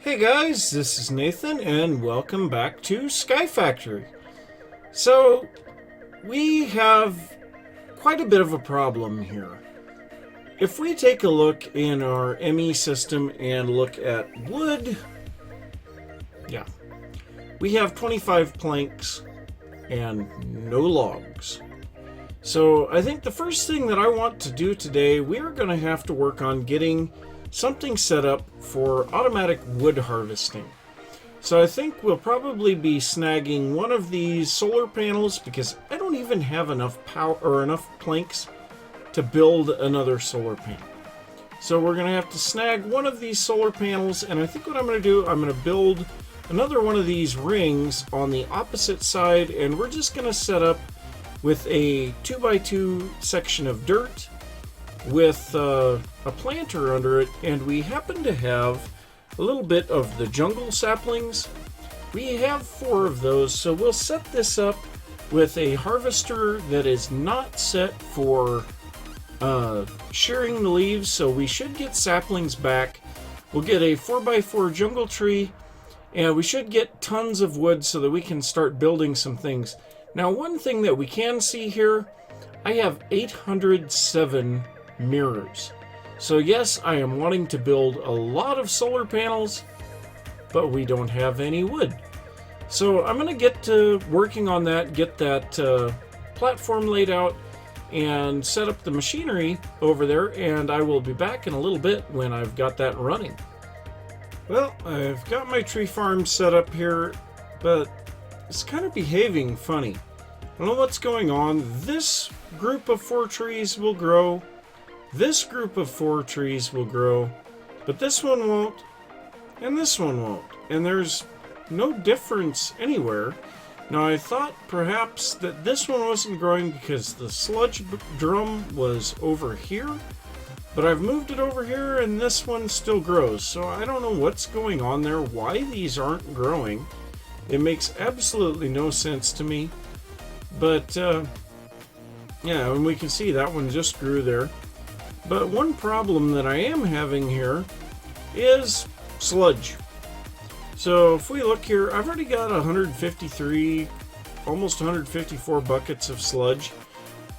Hey guys, this is Nathan and welcome back to Sky Factory. So, we have quite a bit of a problem here. If we take a look in our ME system and look at wood, we have 25 planks and no logs. So I think the first thing that I want to do today, we are going to have to work on getting something set up for automatic wood harvesting. So I think we'll probably be snagging one of these solar panels because I don't even have enough power or enough planks to build another solar panel. So we're going to have to snag one of these solar panels, and I think what I'm going to do, I'm going to build another one of these rings on the opposite side, and we're just going to set up with a 2x2 section of dirt with a planter under it, and we happen to have a little bit of the jungle saplings. We have 4 of those, so we'll set this up with a harvester that is not set for shearing the leaves, so we should get saplings back. We'll get a 4x4 jungle tree, and we should get tons of wood so that we can start building some things. Now, one thing that we can see here, I have 807 mirrors. So yes, I am wanting to build a lot of solar panels, but we don't have any wood. So I'm going to get to working on that, get that platform laid out, and set up the machinery over there, and I will be back in a little bit when I've got that running. Well, I've got my tree farm set up here, but it's kind of behaving funny. I don't know what's going on. This group of 4 trees will grow. This group of 4 trees will grow, but this one won't, and this one won't. And there's no difference anywhere. Now, I thought perhaps that this one wasn't growing because the sludge drum was over here, but I've moved it over here and this one still grows. So I don't know what's going on there, why these aren't growing. It makes absolutely no sense to me. But, yeah, and we can see that one just grew there. But one problem that I am having here is sludge. So if we look here, I've already got 153, almost 154 buckets of sludge.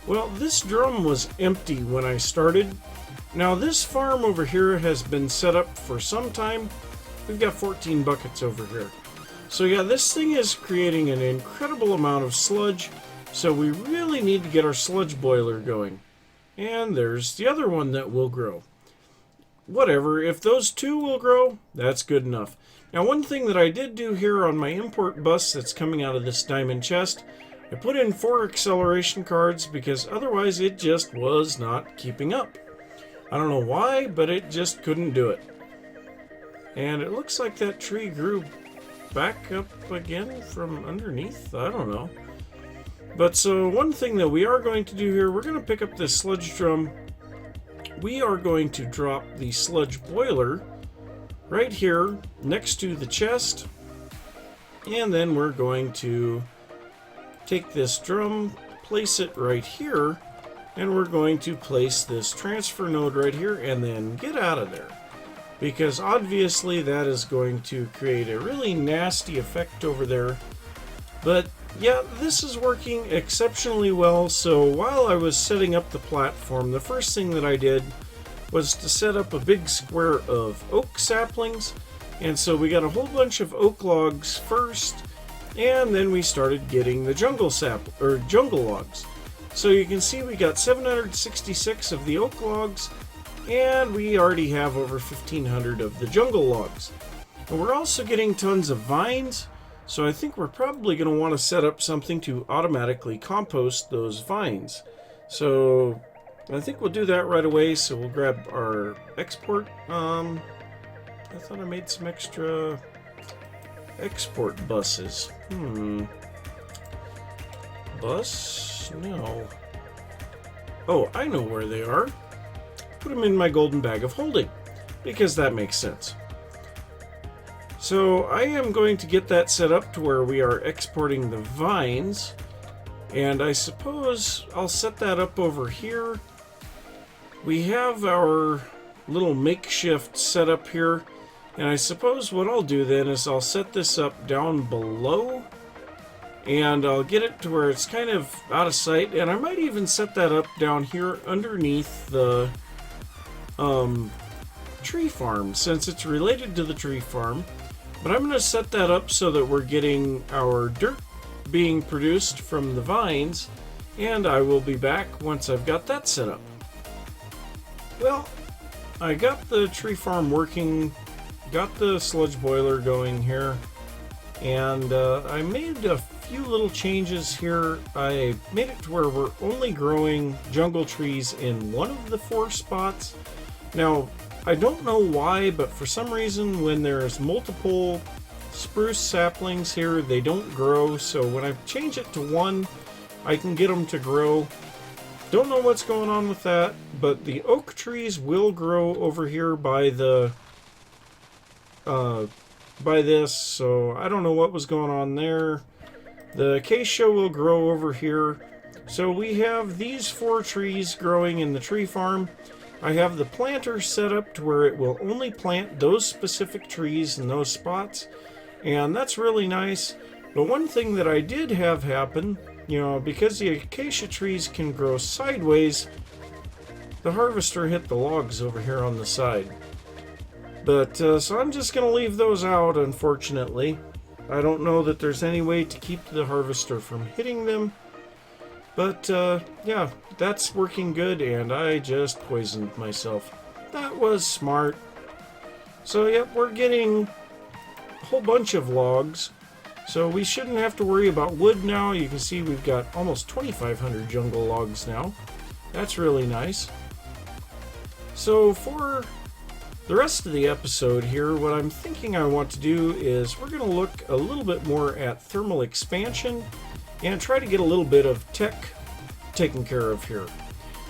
Well, this drum was empty when I started. Now this farm over here has been set up for some time. We've got 14 buckets over here. So yeah, this thing is creating an incredible amount of sludge. So we really need to get our sludge boiler going. And there's the other one that will grow. Whatever, if those 2 will grow, that's good enough. Now, one thing that I did do here on my import bus that's coming out of this diamond chest, I put in 4 acceleration cards because otherwise it just was not keeping up. I don't know why, but it just couldn't do it. And it looks like that tree grew back up again from underneath. I don't know. But so one thing that we are going to do here, we're going to pick up this sludge drum. We are going to drop the sludge boiler right here next to the chest. And then we're going to take this drum, place it right here, and we're going to place this transfer node right here and then get out of there. Because obviously that is going to create a really nasty effect over there. But yeah, this is working exceptionally well. So while I was setting up the platform, the first thing that I did was to set up a big square of oak saplings. And so we got a whole bunch of oak logs first, and then we started getting the jungle logs. So you can see we got 766 of the oak logs, and we already have over 1,500 of the jungle logs. And we're also getting tons of vines. So I think we're probably going to want to set up something to automatically compost those vines. So I think we'll do that right away. So we'll grab our export. I thought I made some extra export buses. Bus? No. Oh, I know where they are. Put them in my golden bag of holding, because that makes sense. So I am going to get that set up to where we are exporting the vines, and I suppose I'll set that up over here. We have our little makeshift setup here. And I suppose what I'll do then is I'll set this up down below, and I'll get it to where it's kind of out of sight, and I might even set that up down here underneath the tree farm, since it's related to the tree farm. But I'm going to set that up so that we're getting our dirt being produced from the vines, and I will be back once I've got that set up. Well, I got the tree farm working, got the sludge boiler going here, and I made a few little changes here. I made it to where we're only growing jungle trees in one of the 4 spots. Now, I don't know why, but for some reason when there's multiple spruce saplings here, they don't grow. So when I change it to 1, I can get them to grow. Don't know what's going on with that, but the oak trees will grow over here by the by this, so I don't know what was going on there. The acacia will grow over here. So we have these 4 trees growing in the tree farm. I have the planter set up to where it will only plant those specific trees in those spots, and that's really nice. But one thing that I did have happen, because the acacia trees can grow sideways, the harvester hit the logs over here on the side. But, so I'm just going to leave those out, unfortunately. I don't know that there's any way to keep the harvester from hitting them. But, yeah, that's working good, and I just poisoned myself. That was smart. So, yep, we're getting a whole bunch of logs. So we shouldn't have to worry about wood now. You can see we've got almost 2,500 jungle logs now. That's really nice. So for the rest of the episode here, what I'm thinking I want to do is we're going to look a little bit more at thermal expansion and try to get a little bit of tech taken care of here.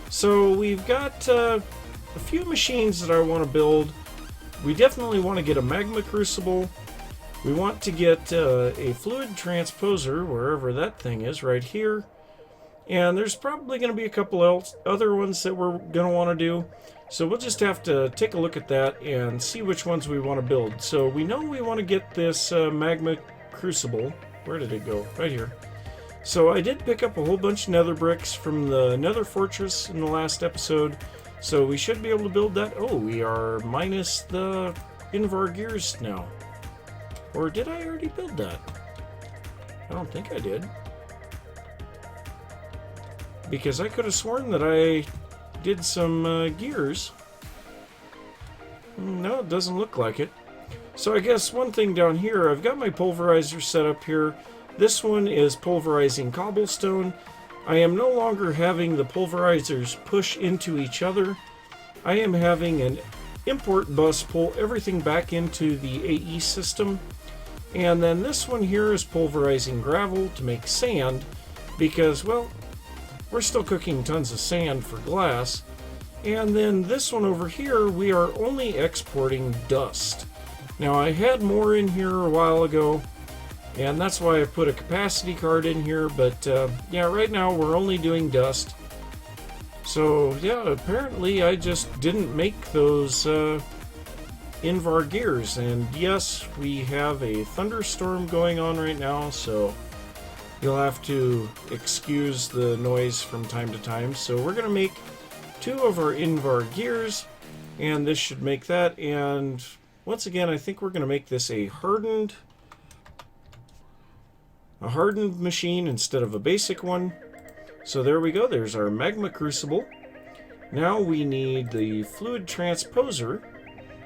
So we've got a few machines that I want to build. We definitely want to get a magma crucible. We want to get a fluid transposer, wherever that thing is, right here. And there's probably going to be a couple other ones that we're going to want to do. So we'll just have to take a look at that and see which ones we want to build. So we know we want to get this magma crucible. Where did it go? Right here. So I did pick up a whole bunch of nether bricks from the nether fortress in the last episode. So we should be able to build that. Oh, we are minus the Invar gears now. Or did I already build that? I don't think I did. Because I could have sworn that I did some gears. No, it doesn't look like it. So I guess one thing down here, I've got my pulverizer set up here. This one is pulverizing cobblestone. I am no longer having the pulverizers push into each other. I am having an import bus pull everything back into the AE system. And then this one here is pulverizing gravel to make sand because, well, we're still cooking tons of sand for glass. And then this one over here, we are only exporting dust. Now, I had more in here a while ago, and that's why I put a capacity card in here, but yeah, right now we're only doing dust. So, yeah, apparently I just didn't make those Invar gears, and yes, we have a thunderstorm going on right now, so you'll have to excuse the noise from time to time. So we're going to make 2 of our Invar gears, and this should make that. And once again, I think we're going to make this a hardened machine instead of a basic one. So there we go. There's our magma crucible. Now we need the fluid transposer,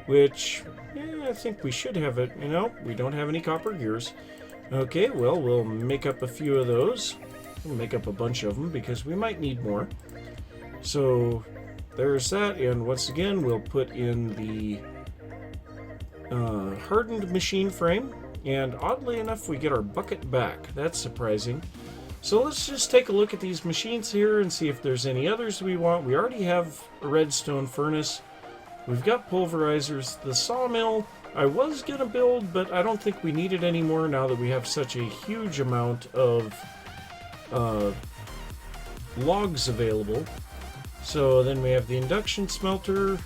which I think we should have it. We don't have any copper gears. Okay, well, we'll make up a few of those. We'll make up a bunch of them because we might need more. So there's that, and once again, we'll put in the hardened machine frame, and oddly enough, we get our bucket back. That's surprising. So let's just take a look at these machines here and see if there's any others we want. We already have a redstone furnace. We've got pulverizers. The sawmill I was going to build, but I don't think we need it anymore now that we have such a huge amount of logs available. So then we have the induction smelter.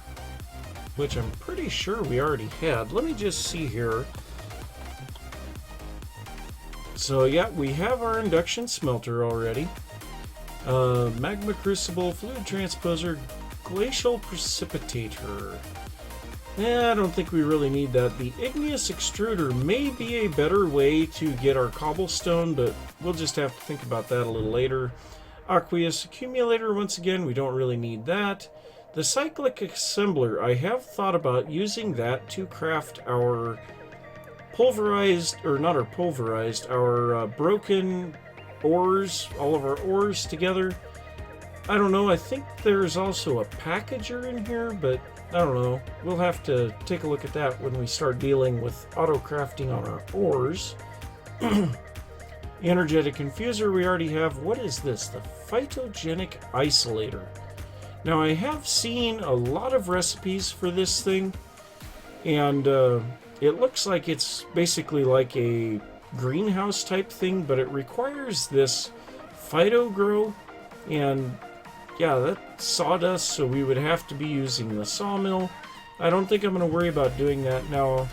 which I'm pretty sure we already had. Let me just see here. So yeah, we have our induction smelter already. Magma crucible, fluid transposer, glacial precipitator. I don't think we really need that. The igneous extruder may be a better way to get our cobblestone, but we'll just have to think about that a little later. Aqueous accumulator, once again, we don't really need that. The cyclic assembler, I have thought about using that to craft our pulverized, or not our pulverized, our broken ores, all of our ores together. I don't know, I think there's also a packager in here, but I don't know. We'll have to take a look at that when we start dealing with auto-crafting on our ores. Energetic infuser we already have. What is this? The phytogenic isolator. Now I have seen a lot of recipes for this thing, and it looks like it's basically like a greenhouse type thing, but it requires this phyto grow, and yeah, that's sawdust, so we would have to be using the sawmill. I don't think I'm going to worry about doing that now.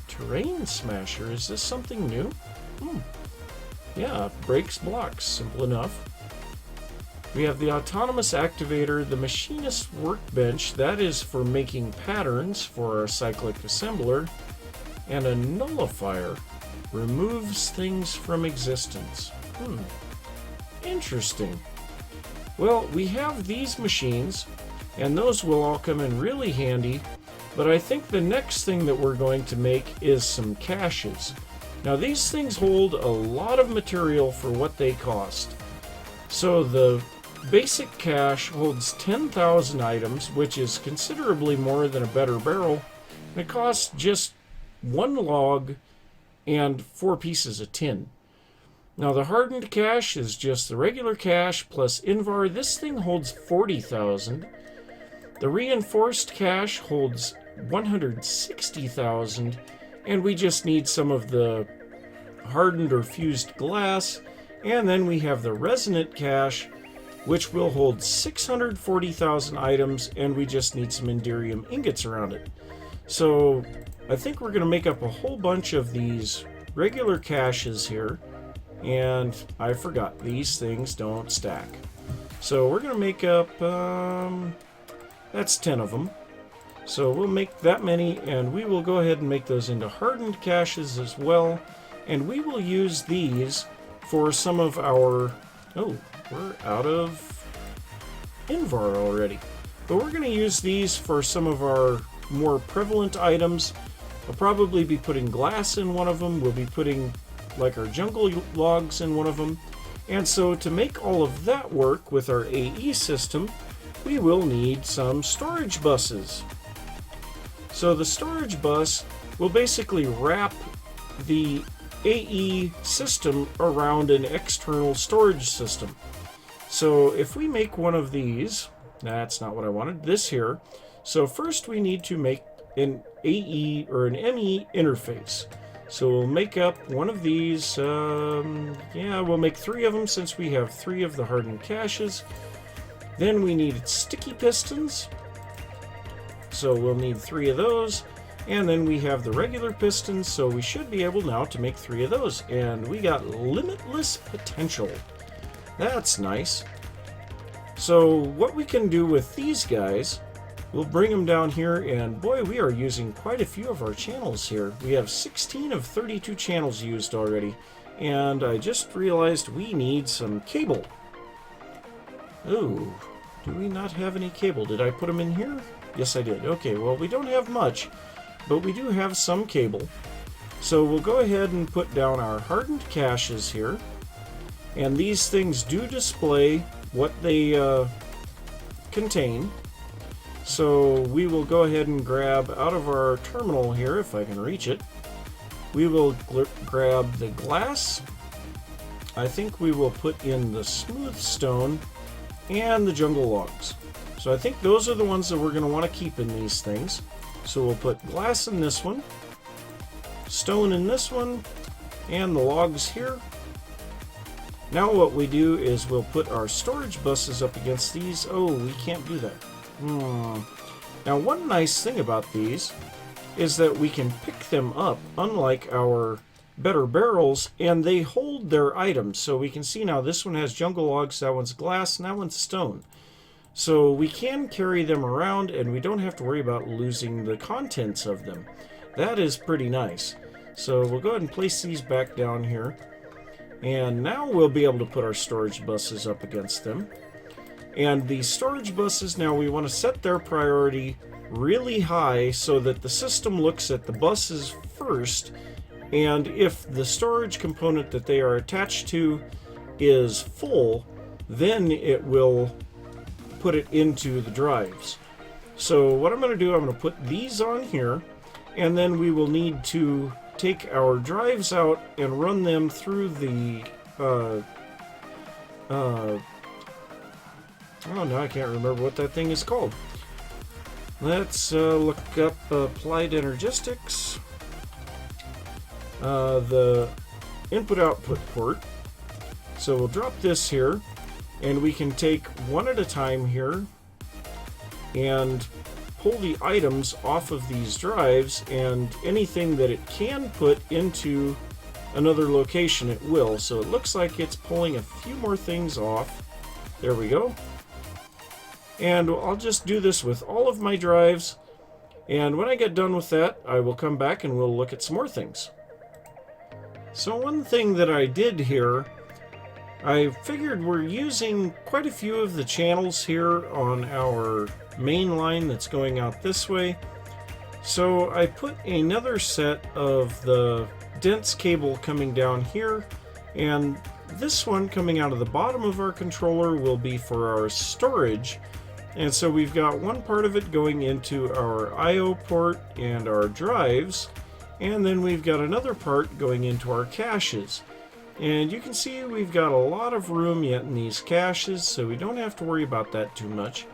Terrain smasher, is this something new? Yeah, breaks blocks, simple enough. We have the autonomous activator, the machinist workbench, that is for making patterns for our cyclic assembler, and a nullifier, removes things from existence. Interesting. Well, we have these machines, and those will all come in really handy, but I think the next thing that we're going to make is some caches. Now, these things hold a lot of material for what they cost. So the basic cache holds 10,000 items, which is considerably more than a better barrel, and it costs just 1 log and 4 pieces of tin. Now, the hardened cache is just the regular cache plus Invar. This thing holds 40,000. The reinforced cache holds 160,000, and we just need some of the hardened or fused glass. And then we have the resonant cache, which will hold 640,000 items, and we just need some Enderium ingots around it. So I think we're going to make up a whole bunch of these regular caches here. And I forgot, these things don't stack. So we're going to make up, that's 10 of them. So we'll make that many, and we will go ahead and make those into hardened caches as well. And we will use these for some of our... Oh, we're out of Invar already. But we're going to use these for some of our more prevalent items. I'll probably be putting glass in one of them. We'll be putting like our jungle logs in one of them. And so to make all of that work with our AE system, we will need some storage buses. So the storage bus will basically wrap the AE system around an external storage system. So if we make one of these, that's not what I wanted, this here. So first we need to make an AE or an ME interface. So we'll make up one of these, we'll make 3 of them since we have 3 of the hardened caches. Then we need sticky pistons, so we'll need 3 of those. And then we have the regular pistons, so we should be able now to make 3 of those. And we got limitless potential. That's nice. So what we can do with these guys, we'll bring them down here, and boy, we are using quite a few of our channels here. We have 16 of 32 channels used already, and I just realized we need some cable. Oh, do we not have any cable? Did I put them in here? Yes, I did. Okay, well, we don't have much, but we do have some cable. So we'll go ahead and put down our hardened caches here, and these things do display what they contain. So we will go ahead and grab out of our terminal here, if I can reach it. We will grab the glass. I think we will put in the smooth stone and the jungle logs. So I think those are the ones that we're going to want to keep in these things. So we'll put glass in this one, stone in this one, and the logs here. Now what we do is we'll put our storage buses up against these. Oh, we can't do that. Now, one nice thing about these is that we can pick them up, unlike our better barrels, and they hold their items. So we can see now this one has jungle logs, that one's glass, and that one's stone. So we can carry them around and we don't have to worry about losing the contents of them. That is pretty nice. So we'll go ahead and place these back down here. And now we'll be able to put our storage buses up against them. And the storage buses, now we want to set their priority really high so that the system looks at the buses first, and if the storage component that they are attached to is full, then it will put it into the drives. So what I'm going to do, I'm going to put these on here, and then we will need to take our drives out and run them through the oh, now I can't remember what that thing is called. Let's look up applied energistics. The input-output port. So we'll drop this here, and we can take one at a time here and pull the items off of these drives, and anything that it can put into another location, it will. So it looks like it's pulling a few more things off. There we go. And I'll just do this with all of my drives, and when I get done with that, I will come back and we'll look at some more things. So one thing that I did here, I figured we're using quite a few of the channels here on our main line that's going out this way. So I put another set of the dense cable coming down here, and this one coming out of the bottom of our controller will be for our storage. And so we've got one part of it going into our I/O port and our drives, and then we've got another part going into our caches. And you can see we've got a lot of room yet in these caches, so we don't have to worry about that too much.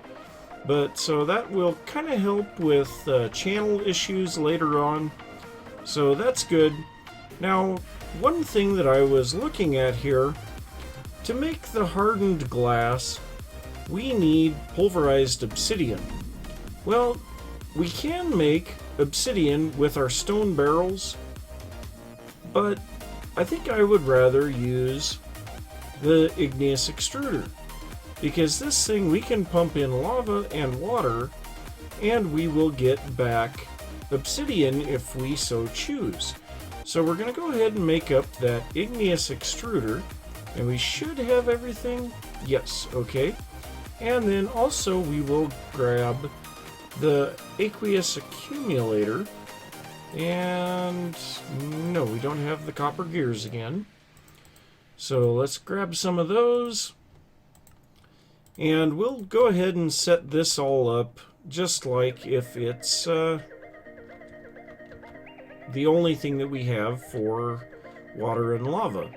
But so that will kind of help with channel issues later on, so that's good. Now, one thing that I was looking at here, to make the hardened glass, we need pulverized obsidian. Well, we can make obsidian with our stone barrels, but I think I would rather use the igneous extruder, because this thing we can pump in lava and water and we will get back obsidian if we so choose. So we're going to go ahead and make up that igneous extruder, and we should have everything. Yes, okay. And then also we will grab the aqueous accumulator, and no, we don't have the copper gears again. So let's grab some of those, and we'll go ahead and set this all up just like if it's the only thing that we have for water and lava.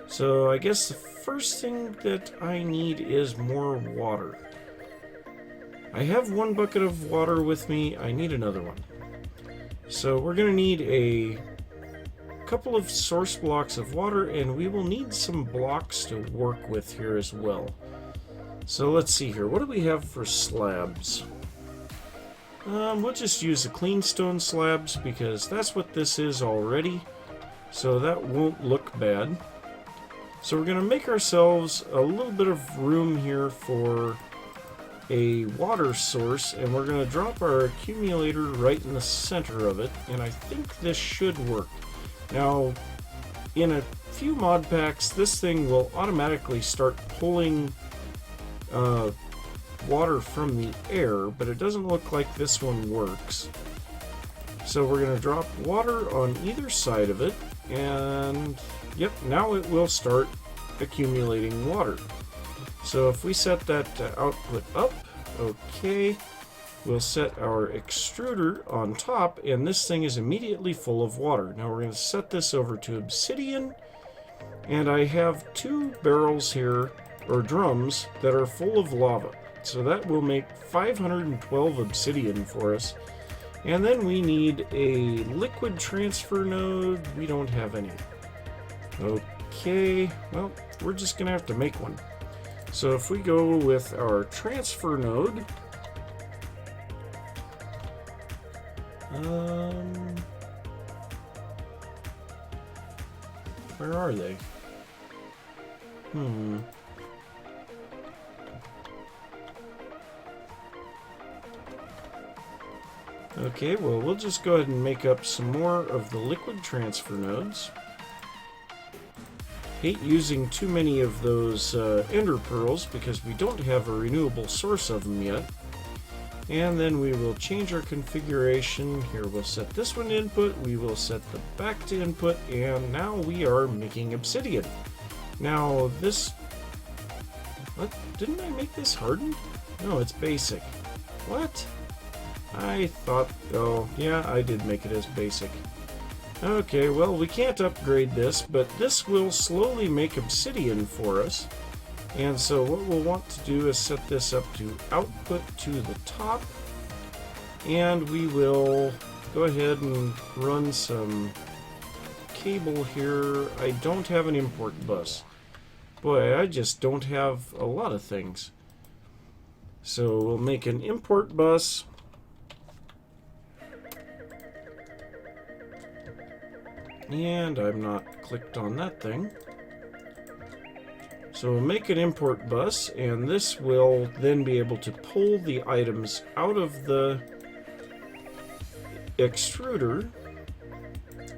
So I guess the first thing that I need is more water. I have one bucket of water with me. I need another one. So we're going to need a couple of source blocks of water, and we will need some blocks to work with here as well. So let's see here. What do we have for slabs? We'll just use the clean stone slabs because that's what this is already. So that won't look bad. So we're going to make ourselves a little bit of room here for a water source, and we're going to drop our accumulator right in the center of it, and I think this should work. Now, in a few mod packs, this thing will automatically start pulling water from the air, but it doesn't look like this one works. So we're going to drop water on either side of it, and yep, now it will start accumulating water. So if we set that output up, okay, we'll set our extruder on top, and this thing is immediately full of water. Now we're going to set this over to obsidian, and I have 2 barrels here, or drums, that are full of lava. So that will make 512 obsidian for us. And then we need a liquid transfer node. We don't have any. Okay, well, we're just going to have to make one. So if we go with our transfer node, Where are they? Okay, well, we'll just go ahead and make up some more of the liquid transfer nodes. Hate using too many of those ender pearls because we don't have a renewable source of them yet. And then we will change our configuration. Here we'll set this one to input, we will set the back to input, and now we are making obsidian. Now this... What? Didn't I make this hardened? No, it's basic. What? I thought... Oh, yeah, I did make it as basic. Okay, well, we can't upgrade this, but this will slowly make obsidian for us. And so what we'll want to do is set this up to output to the top. And we will go ahead and run some cable here. I don't have an import bus. Boy, I just don't have a lot of things. So we'll make an import bus. And I'm not clicked on that thing. So we'll make an import bus, and this will then be able to pull the items out of the extruder.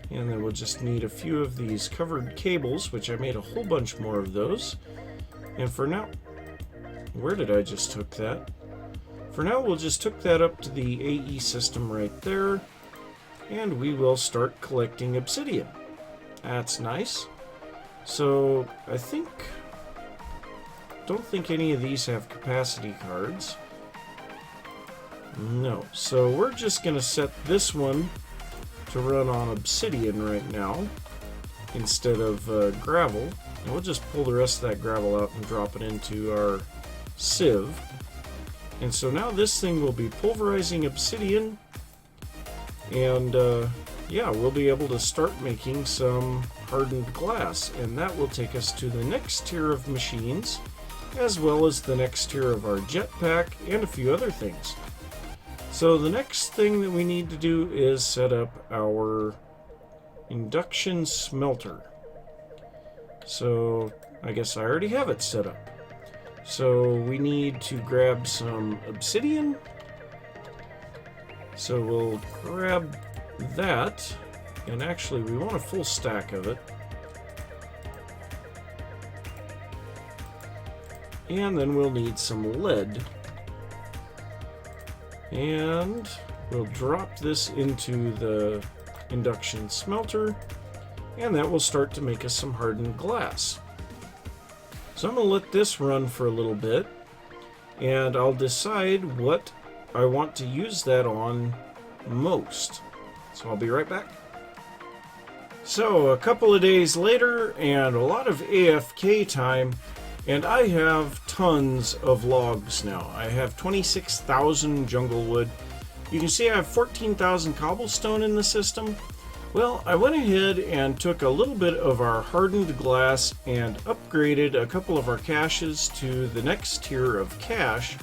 And then we'll just need a few of these covered cables, which I made a whole bunch more of those. And for now, where did I just hook that? For now, we'll just hook that up to the AE system right there. And we will start collecting obsidian. That's nice. So I don't think any of these have capacity cards. No. So we're just going to set this one to run on obsidian right now instead of gravel. And we'll just pull the rest of that gravel out and drop it into our sieve. And so now this thing will be pulverizing obsidian. And yeah, we'll be able to start making some hardened glass, and that will take us to the next tier of machines, as well as the next tier of our jetpack and a few other things. So the next thing that we need to do is set up our induction smelter. So I guess I already have it set up. So we need to grab some obsidian. So we'll grab that, and actually we want a full stack of it. And then we'll need some lead. And we'll drop this into the induction smelter, and that will start to make us some hardened glass. So I'm going to let this run for a little bit, and I'll decide what I want to use that on most. So I'll be right back. So a couple of days later, and a lot of AFK time, and I have tons of logs now. I have 26,000 jungle wood. You can see I have 14,000 cobblestone in the system. Well, I went ahead and took a little bit of our hardened glass and upgraded a couple of our caches to the next tier of cache.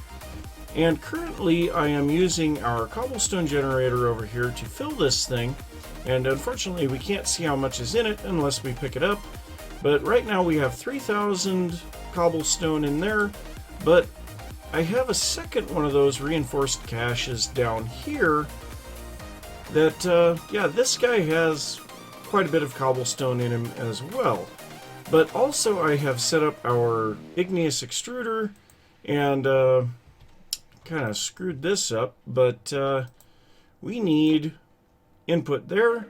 And currently I am using our cobblestone generator over here to fill this thing. And unfortunately we can't see how much is in it unless we pick it up. But right now we have 3,000 cobblestone in there. But I have a second one of those reinforced caches down here that, yeah, this guy has quite a bit of cobblestone in him as well. But also I have set up our igneous extruder and kind of screwed this up, but we need input there.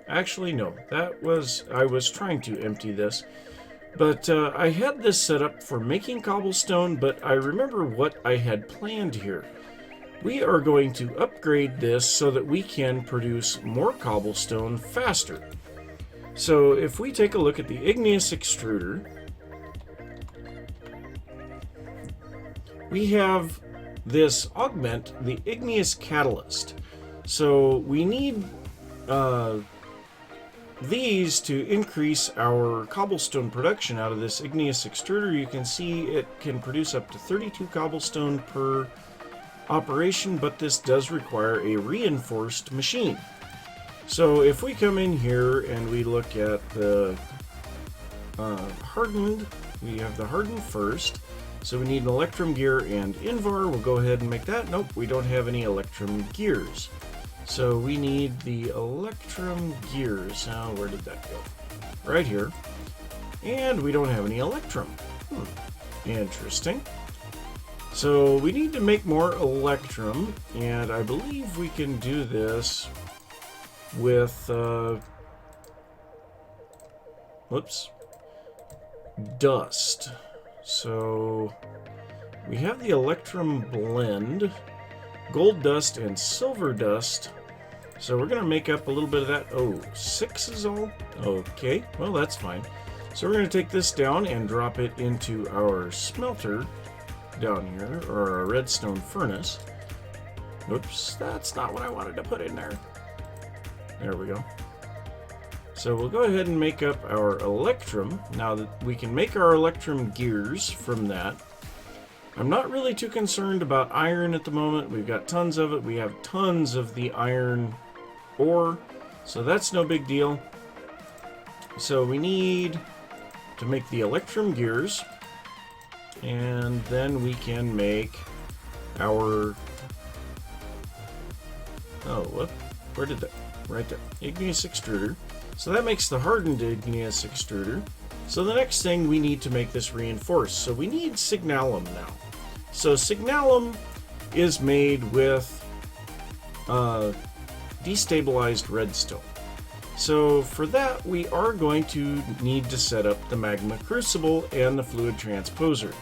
Actually, no, I was trying to empty this, but I had this set up for making cobblestone, but I remember what I had planned here. We are going to upgrade this so that we can produce more cobblestone faster. So if we take a look at the igneous extruder, we have this augment, the igneous catalyst. So we need these to increase our cobblestone production out of this igneous extruder. You can see it can produce up to 32 cobblestone per operation, but this does require a reinforced machine. So if we come in here and we look at the hardened, we have the hardened first. So we need an electrum gear and invar. We'll go ahead and make that. Nope, we don't have any electrum gears. So we need the electrum gears. Now, where did that go? Right here. And we don't have any electrum. Interesting. So we need to make more electrum, and I believe we can do this with, dust. So we have the electrum blend, gold dust and silver dust. So we're going to make up a little bit of that. Oh, 6 is all? Okay, well that's fine. So we're going to take this down and drop it into our smelter down here, or our redstone furnace. Oops, that's not what I wanted to put in there. There we go. So we'll go ahead and make up our electrum. Now that we can make our electrum gears from that. I'm not really too concerned about iron at the moment. We've got tons of it. We have tons of the iron ore, so that's no big deal. So we need to make the electrum gears, and then we can make our... Oh, what? Where did that... Right there. Igneous extruder. So that makes the hardened igneous extruder. So the next thing, we need to make this reinforced. So we need signalum now. So signalum is made with destabilized redstone. So for that, we are going to need to set up the magma crucible and the fluid transposer.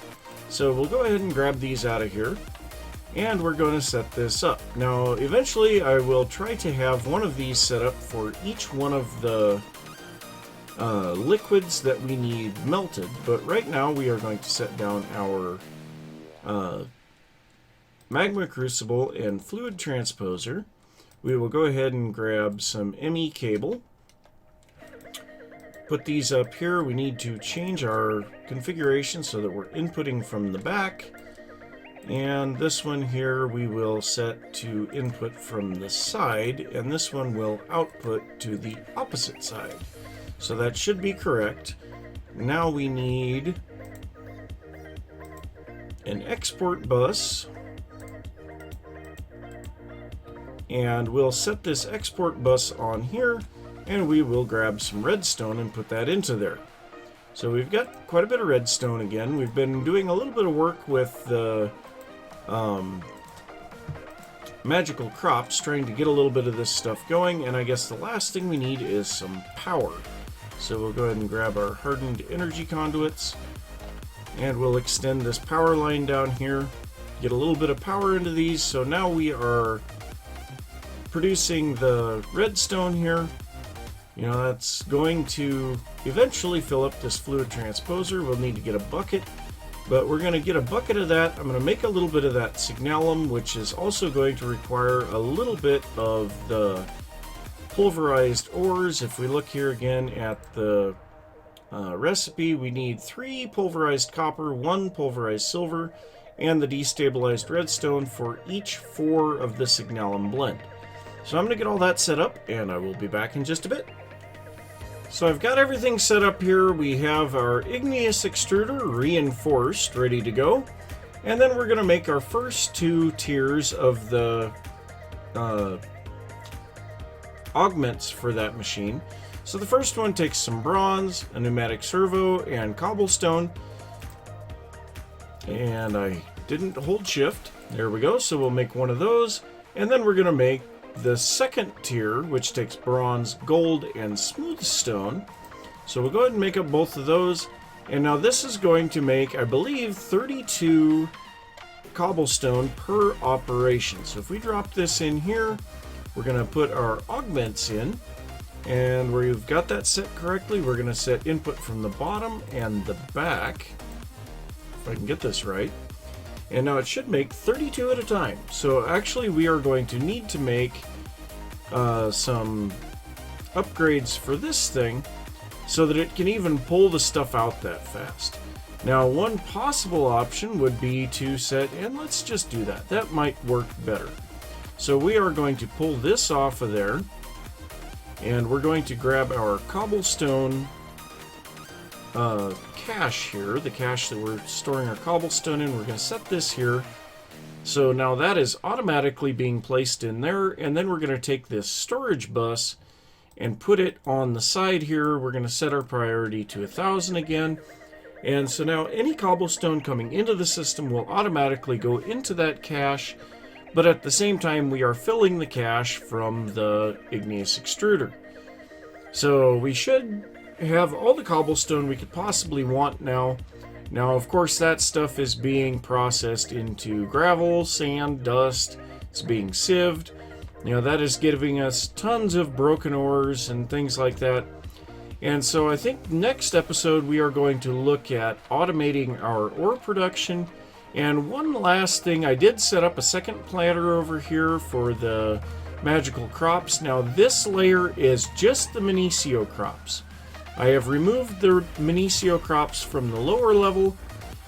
So we'll go ahead and grab these out of here, and we're going to set this up. Now, eventually I will try to have one of these set up for each one of the liquids that we need melted, but right now we are going to set down our magma crucible and fluid transposer. We will go ahead and grab some ME cable, put these up here. We need to change our configuration so that we're inputting from the back. And this one here we will set to input from the side, and this one will output to the opposite side. So that should be correct. Now we need an export bus, and we'll set this export bus on here, and we will grab some redstone and put that into there. So we've got quite a bit of redstone again. We've been doing a little bit of work with the magical crops, trying to get a little bit of this stuff going, and I guess the last thing we need is some power. So we'll go ahead and grab our hardened energy conduits, and we'll extend this power line down here, get a little bit of power into these. So now we are producing the redstone here. You know, that's going to eventually fill up this fluid transposer. We'll need to get a bucket, but we're going to get a bucket of that. I'm going to make a little bit of that signalum, which is also going to require a little bit of the pulverized ores. If we look here again at the recipe, we need 3 pulverized copper, 1 pulverized silver, and the destabilized redstone for each 4 of the signalum blend. So I'm going to get all that set up, and I will be back in just a bit. So I've got everything set up here. We have our igneous extruder reinforced, ready to go. And then we're going to make our first 2 tiers of the augments for that machine. So the first one takes some bronze, a pneumatic servo, and cobblestone. And I didn't hold shift. There we go. So we'll make one of those. And then we're going to make the second tier, which takes bronze, gold, and smooth stone. So we'll go ahead and make up both of those. And now this is going to make, I believe, 32 cobblestone per operation. So if we drop this in here, we're going to put our augments in. And where you've got that set correctly, we're going to set input from the bottom and the back. If I can get this right. And now it should make 32 at a time. So actually we are going to need to make some upgrades for this thing so that it can even pull the stuff out that fast. Now, one possible option would be to set, and let's just do that. That might work better. So we are going to pull this off of there, and we're going to grab our cobblestone cache here, the cache that we're storing our cobblestone in. We're going to set this here. So now that is automatically being placed in there, and then we're going to take this storage bus and put it on the side here. We're going to set our priority to 1,000 again. And so now any cobblestone coming into the system will automatically go into that cache, but at the same time we are filling the cache from the igneous extruder. So we should have all the cobblestone we could possibly want now. Now, of course, that stuff is being processed into gravel, sand, dust. It's being sieved. You know, that is giving us tons of broken ores and things like that. And so I think next episode we are going to look at automating our ore production. And one last thing, I did set up a second planter over here for the magical crops. Now, this layer is just the Minicio crops. I have removed the Minicio crops from the lower level,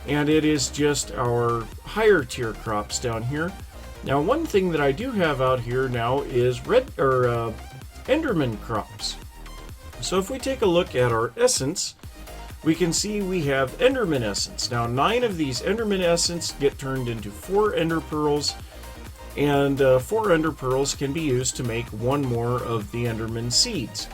and it is just our higher tier crops down here. Now, one thing that I do have out here now is Enderman crops. So if we take a look at our essence, we can see we have Enderman essence. Now, 9 of these Enderman essence get turned into 4 Ender Pearls, and 4 Ender Pearls can be used to make 1 more of the Enderman seeds.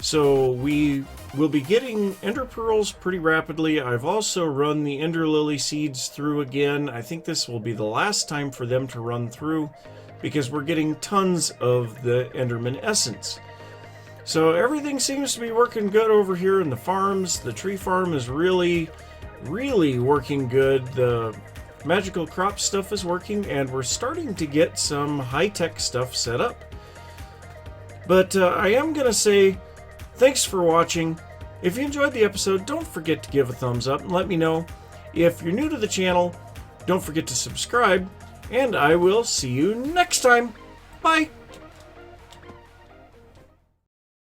So we will be getting Ender Pearls pretty rapidly. I've also run the Ender Lily seeds through again. I think this will be the last time for them to run through because we're getting tons of the Enderman essence. So everything seems to be working good over here in the farms. The tree farm is really working good. The magical crop stuff is working, and we're starting to get some high-tech stuff set up. But I am going to say thanks for watching. If you enjoyed the episode, don't forget to give a thumbs up and let me know. If you're new to the channel, don't forget to subscribe, and I will see you next time. Bye!